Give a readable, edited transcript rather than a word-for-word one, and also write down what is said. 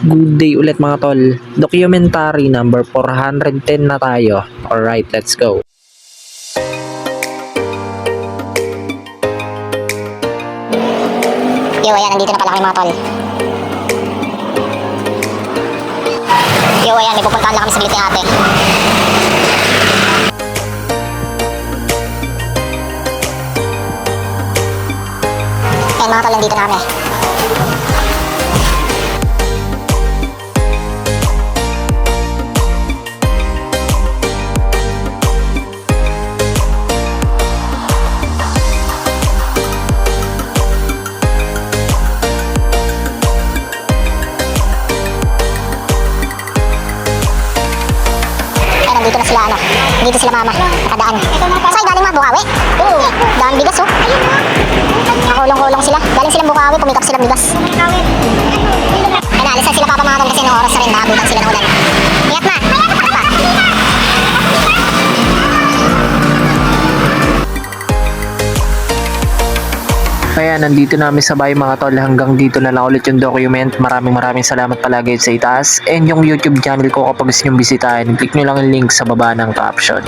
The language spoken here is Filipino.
Good day ulit mga tol. Documentary number 410 na tayo. Alright, let's go. Yo, ayan, nandito na pala kami mga tol. Yo, ayan, may pupuntahan lang kami sa Biliti ate. Ayan mga tol, nandito na kami. Dito na sila dito sila mama, nakadaan. Saan galing mga Bukawi? Oo. Daan bigas oh. Nakulong-kulong sila. Galing silang Bukawi, pumikap silang bigas. Ay, naalis na sila papa mga tol kasi ng oras na rin, nakabutan sila ng ulan. Ingat na! Kaya nandito namin sa bahay mga tol. Hanggang dito na lang ulit yung document. Maraming salamat palagi sa itaas. And yung YouTube channel ko kapag gusto nyo bisitahin, click nyo lang yung link sa baba ng caption.